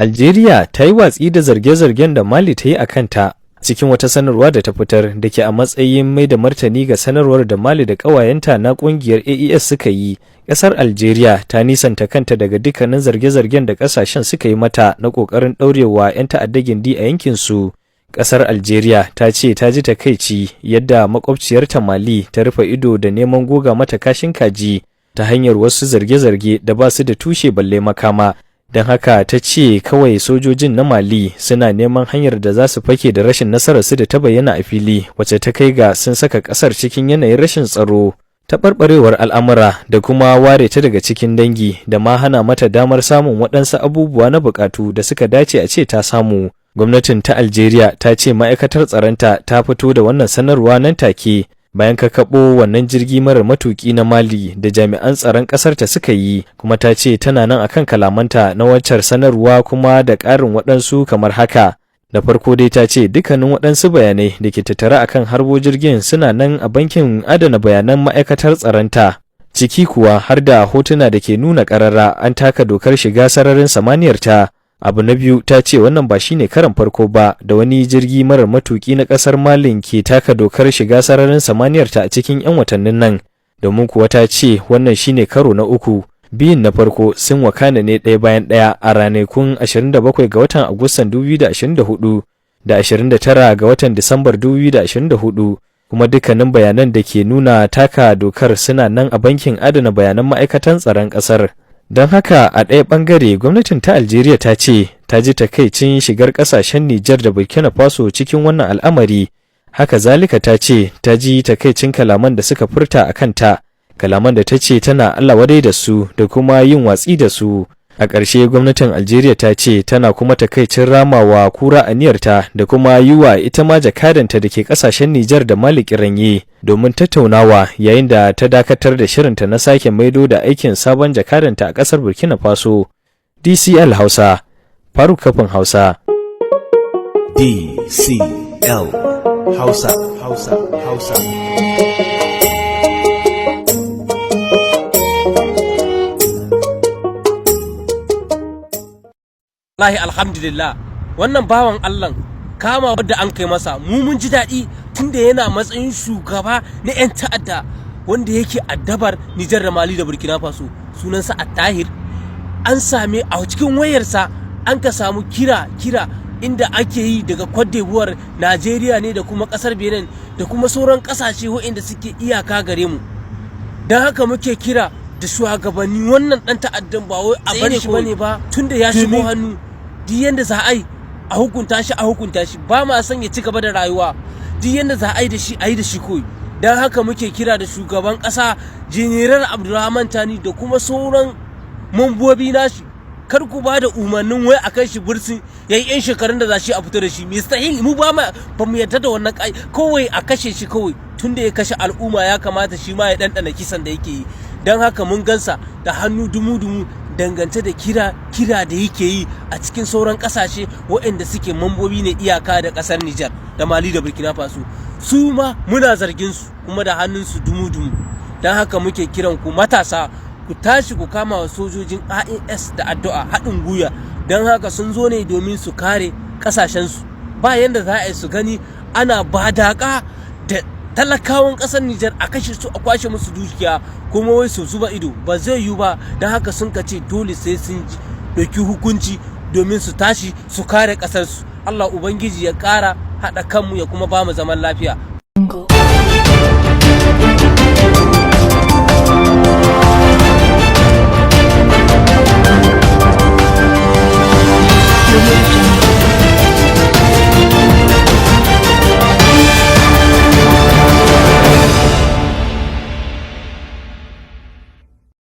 Aljeriya ta yi watsi da zarge-zargen da Mali ta yi a kanta cikin wata sanarwa da ta fitar da ke a matsayin mai da martani ga sanarwar da Mali da ƙawayenta na ƙungiyar AES suka yi. Ƙasar Aljeriya ta nisanta kanta daga dukkanin zarge-zargen da ƙasashen suka yi mata na ƙoƙarin ɗaurewa 'yan ta'adda gindi a yankinsu. Ƙasar Aljeriya ta ce ta ji takaici yadda makwabciyarta Mali ta rufe ido da neman goga mata kashin kaji ta hanyar wasu zarge-zarge da ba su da tushe balle makama. Don haka ta ce kawai sojojin na Mali suna neman hanyar da za su fake da rashin nasararsu da ta bayyana a fili, wacce ta kai ga sun saka ƙasar cikin yanayin rashin tsaro, taɓarɓarewar al'amura da kuma ware ta daga cikin dangi da ma hana mata damar samun waɗansu abubuwa na buƙatu da suka dace a ce ta samu. Gwamnatin ta Aljeriya ta ce ma'aikatar tsaronta ta fito da wannan sanarwa nan take bayan kakkaɓo wannan jirgi marar matuƙi na Mali da jami'an tsaron ƙasar ta suka yi, kuma ta ce tana nan akan kalamanta na waccar sanarwa kuma da ƙarin waɗansu kamar haka. Da farko dai ta ce dukkanin waɗansu bayanai da ke tattare akan harbo jirgin suna nan a bankin adana bayanan ma'aikatar tsaronta, ciki kuwa har da hotuna da ke nuna ƙarara an taka dokar shiga sararin samaniyar ta. Abu na biyu ta ce wannan ba shine karan farko ba da wani jirgi marar matuki na kasar Malin ke taka dokar shiga sararin samaniyar ta a cikin 'yan watannin nan, domin kuwa ta ce wannan shine karo na uku. Biyun na farko sun wakana ne ɗaya bayan ɗaya a ranakun 27 ga watan Agustan 2024 da 29 ga watan Disambar 2024, kuma dukkanin bayanan da ke nuna taka dokar suna nan a bankin adana bayanan ma'aikatan tsaron ƙasar. Don haka a ɗaya ɓangare gwamnatin ta Aljeriya ta ce ta ji takaicin shigar ƙasashen Nijar da Burkina Faso cikin wannan al'amari. Haka zalika ta ce ta ji takaicin kalaman da suka furta a kanta, kalaman da ta ce tana allawadai da su da kuma yin watsi da su. A ƙarshe gwamnatin Aljeriya ta ce tana kuma takaicin ramawa kura aniyarta da kuma yi wa ita ma jakadanta da ke ƙasashen Nijar da Mali kiranye domin tattaunawa, yayin da ta dakatar da shirinta na sake maido da aikin sabon jakadanta a ƙasar Burkina Faso. DCL Hausa, Faruk Kafin Hausa. DCL Hausa. Wallahi alhamdulillah, wannan bawan Allah kama wadda an kai masa mun ji daɗi tunda yana matsayin shugaba na 'yan ta'adda wanda yake addabar Nijar da Mali da Burkina Faso. Sunansa Attahir. An same a cikin wayarsa an ka samu kira inda ake yi daga Cote d'Ivoire, Najeriya ne da kuma ƙasar Benin da kuma sauran ƙasashe waɗanda suke iyaka gare mu. Don haka muke kira da shugabanni wannan ɗan ta'addan ba wai a bar shi bane ba, tunda ya shigo hannu duk yanda za a yi a hukunta shi, ba ma son ya ci gaba da rayuwa. Duk yanda za a yi da shi koyi. Don haka muke kira da shugaban ƙasa General Abdulrahman Tani da kuma sauran mambobi nashi, kar ku ba da umarnin wai a kai shi bursin yayi 'yan shekarun da za shi a fito da shi. Mustahil, mu ba mu yarda da wannan kawai a kashe shi kawai, tunda ya kashe al'umma ya kamata shi ma ya ɗanɗana kisan da yake yi. Don haka mun gansa da hannu dumu-dumu dangance da kira da yake yi a cikin sauran ƙasashe waɗanda suke mambobi ne iyaka da ƙasar Nijar da Mali da Burkina Faso. Su ma muna zargin su kuma da hannunsu dumu-dumu. Don haka muke kiran ku matasa ku tashi ku kama wa sojojin AES da addu'a haɗin gwiwa. Don haka sun zo ne domin su kare ƙasashensu. Ba yanda za a yi su gani ana badaka da talakawan ƙasar Nijar a kashe su a kwashe musu dukiya kuma wai su zuba ido, ba zai yiwu ba. Don haka sun ce dole sai sun ɗauki hukunci domin su tashi su kare ƙasarsu. Allah Ubangiji ya ƙara haɗa kanmu ya kuma ba mu zaman lafiya.